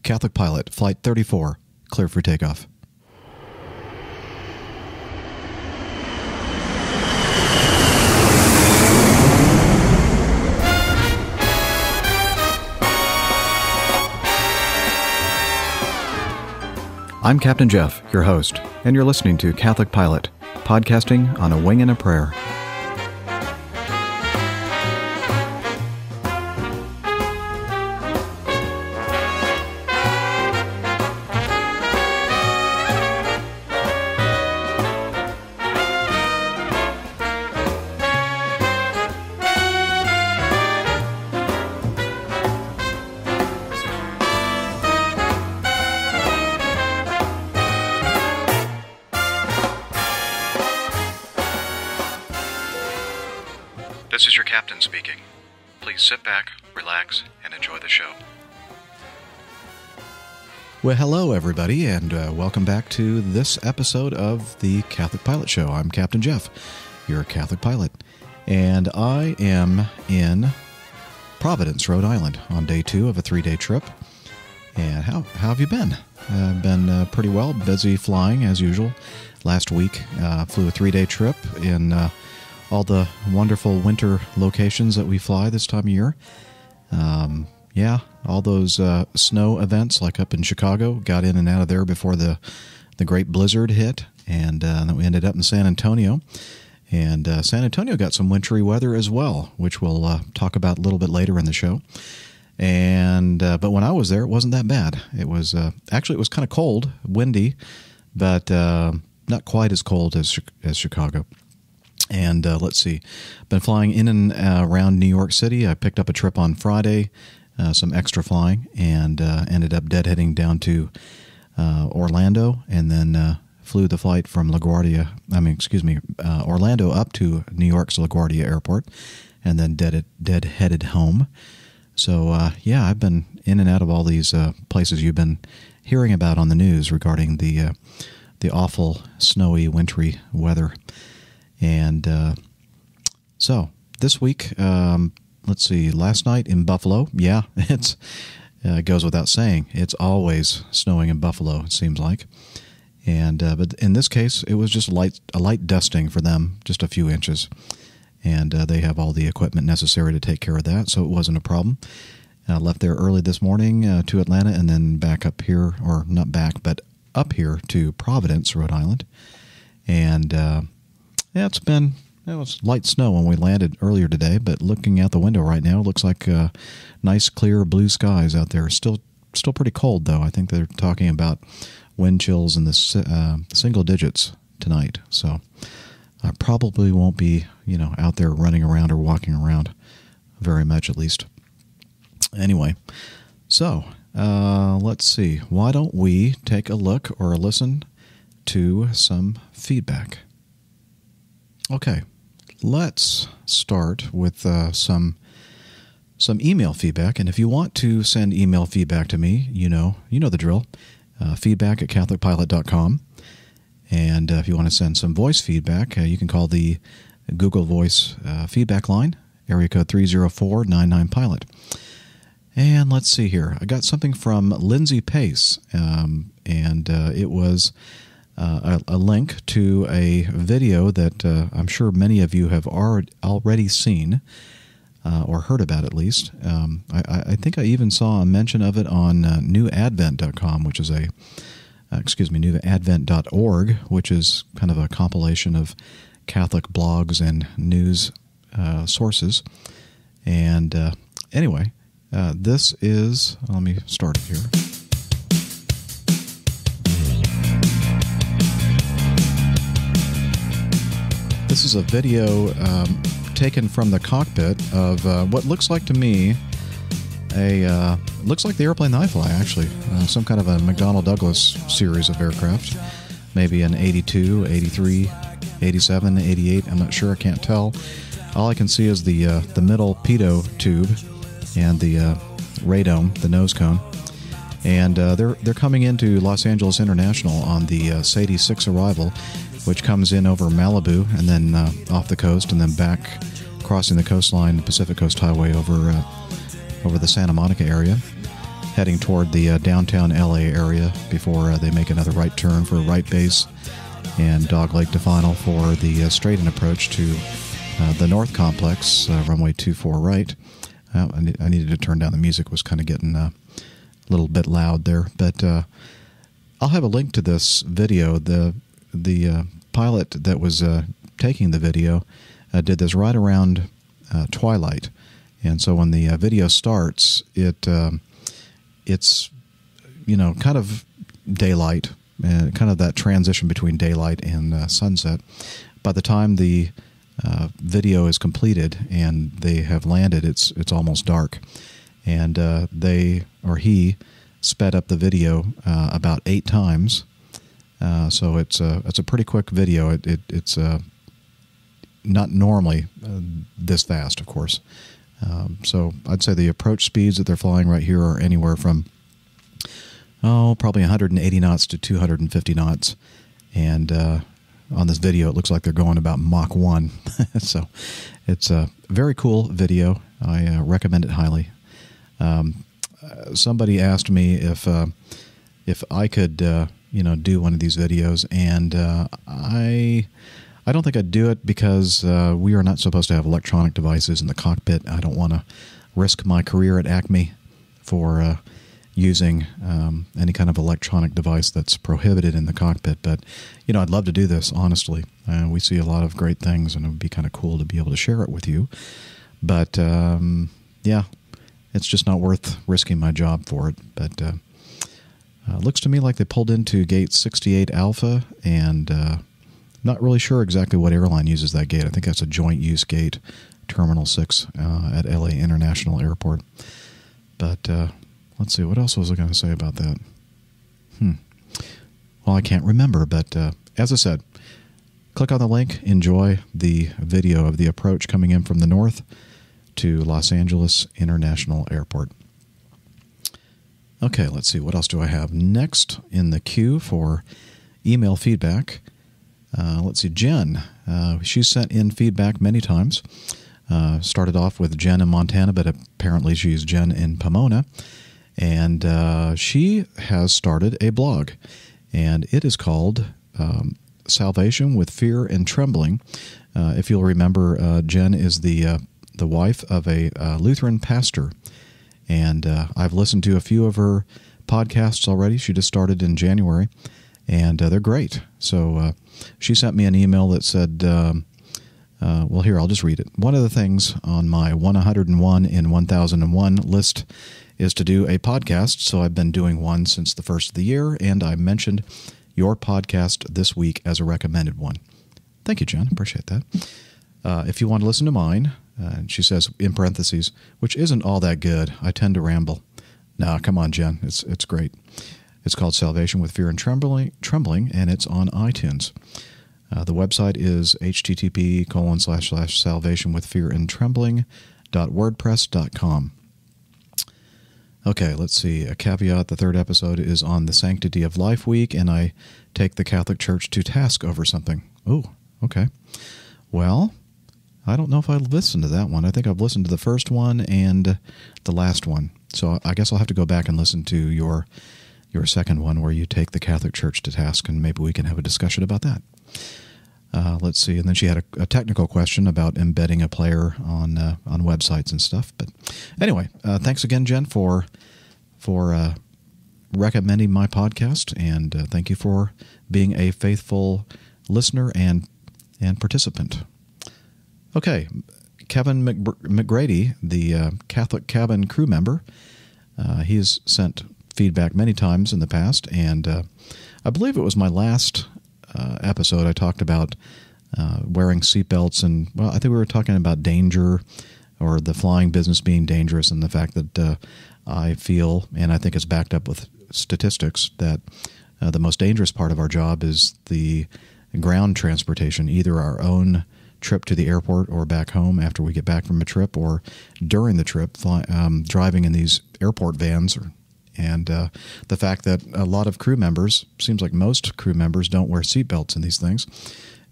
Catholic Pilot, Flight 34, clear for takeoff. I'm Captain Jeff, your host, and you're listening to Catholic Pilot, podcasting on a wing and a prayer. This is your captain speaking. Please sit back, relax, and enjoy the show. Well, hello, everybody, and welcome back to this episode of the Catholic Pilot Show. I'm Captain Jeff, your Catholic pilot, and I am in Providence, Rhode Island, on day 2 of a 3-day trip. And how have you been? Been pretty well, busy flying as usual. Last week, flew a 3-day trip in all the wonderful winter locations that we fly this time of year. All those snow events, like up in Chicago, got in and out of there before the great blizzard hit, and then we ended up in San Antonio. And San Antonio got some wintry weather as well, which we'll talk about a little bit later in the show. And but when I was there, it wasn't that bad. It was actually it was kind of cold, windy, but not quite as cold as Chicago. And let's see, been flying in and around New York City. I picked up a trip on Friday, some extra flying, and ended up deadheading down to Orlando, and then flew the flight from Orlando up to New York's LaGuardia Airport, and then deadheaded home. So I've been in and out of all these places you've been hearing about on the news regarding the awful snowy, wintry weather. And so this week, let's see, last night in Buffalo, it goes without saying, it's always snowing in Buffalo, it seems like. And but in this case, it was just a light dusting for them, just a few inches. And they have all the equipment necessary to take care of that, so it wasn't a problem. Left there early this morning to Atlanta, and then back up here, or not back, but up here to Providence, Rhode Island. And it was light snow when we landed earlier today, but looking out the window right now, it looks like nice, clear blue skies out there. Still pretty cold, though. I think they're talking about wind chills in the single digits tonight. So I probably won't be, out there running around or walking around very much, at least. Anyway, so let's see. Why don't we take a look or a listen to some feedback? Okay, let's start with some email feedback. And if you want to send email feedback to me, you know the drill. Feedback at CatholicPilot.com. And if you want to send some voice feedback, you can call the Google Voice feedback line, area code 304-99-PILOT. And let's see here. I got something from Lindsay Pace, and it was a link to a video that I'm sure many of you have already seen or heard about, at least. I think I even saw a mention of it on newadvent.com, which is newadvent.org, which is kind of a compilation of Catholic blogs and news sources. And anyway, this is, let me start it here. This is a video taken from the cockpit of what looks like to me looks like the airplane that I fly, actually. Some kind of a McDonnell Douglas series of aircraft. Maybe an 82, 83, 87, 88. I'm not sure. I can't tell. All I can see is the middle pitot tube and the radome, the nose cone. And they're coming into Los Angeles International on the Sadie 6 arrival, which comes in over Malibu and then off the coast and then back crossing the coastline, the Pacific Coast Highway over the Santa Monica area. heading toward the downtown LA area before they make another right turn for right base and Dog Lake to final for the straight-in approach to the North Complex, runway 24 right. I needed to turn down the music. It was kind of getting a little bit loud there. But I'll have a link to this video. The pilot that was taking the video did this right around twilight. And so when the video starts, it's kind of daylight, kind of that transition between daylight and sunset. By the time the video is completed and they have landed, it's almost dark, and he sped up the video about 8 times. So it's a pretty quick video. It's not normally this fast, of course. So I'd say the approach speeds that they're flying right here are anywhere from probably 180 knots to 250 knots, and on this video it looks like they're going about Mach 1. So it's a very cool video. I recommend it highly. Somebody asked me if I could do one of these videos, and I don't think I'd do it because we are not supposed to have electronic devices in the cockpit. I don't want to risk my career at Acme for using any kind of electronic device that's prohibited in the cockpit. But, I'd love to do this, honestly. We see a lot of great things, and it would be kind of cool to be able to share it with you. But, it's just not worth risking my job for it. But looks to me like they pulled into gate 68 Alpha, and not really sure exactly what airline uses that gate. I think that's a joint use gate, Terminal 6 at LA International Airport. But let's see, what else was I going to say about that? Well, I can't remember, but as I said, click on the link, enjoy the video of the approach coming in from the north to Los Angeles International Airport. Okay, let's see, what else do I have next in the queue for email feedback? Let's see, Jen. She sent in feedback many times. Started off with Jen in Montana, but apparently she's Jen in Pomona. And she has started a blog, and it is called Salvation with Fear and Trembling. If you'll remember, Jen is the wife of a Lutheran pastor, and I've listened to a few of her podcasts already. She just started in January, and they're great. So she sent me an email that said, well, here, I'll just read it. One of the things on my 101 in 1001 list is to do a podcast, so I've been doing one since the first of the year, and I mentioned your podcast this week as a recommended one. Thank you, Jen. Appreciate that. If you want to listen to mine, and she says, in parentheses, which isn't all that good. I tend to ramble. Nah, come on, Jen. It's great. It's called Salvation with Fear and Trembling, and it's on iTunes. The website is http://salvationwithfearandtrembling.wordpress.com. Okay, let's see. A caveat, the third episode is on the Sanctity of Life Week, and I take the Catholic Church to task over something. Oh, okay. Well, I don't know if I've listened to that one. I think I've listened to the first one and the last one. So I guess I'll have to go back and listen to your second one where you take the Catholic Church to task, and maybe we can have a discussion about that. Let's see. And then she had a technical question about embedding a player on websites and stuff. But anyway, thanks again, Jen, for recommending my podcast, and thank you for being a faithful listener and participant. Okay, Kevin McGrady, the Catholic Cabin crew member, he's sent feedback many times in the past, and I believe it was my last episode I talked about wearing seatbelts, and well, I think we were talking about danger or the flying business being dangerous, and the fact that I feel, and I think it's backed up with statistics, that the most dangerous part of our job is the ground transportation, either our own trip to the airport or back home after we get back from a trip, or during the trip, driving in these airport vans. And the fact that a lot of crew members, seems like most crew members, don't wear seatbelts in these things.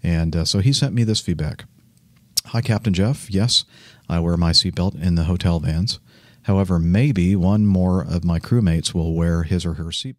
And so he sent me this feedback. Hi, Captain Jeff. Yes, I wear my seatbelt in the hotel vans. However, maybe one more of my crewmates will wear his or her seatbelt.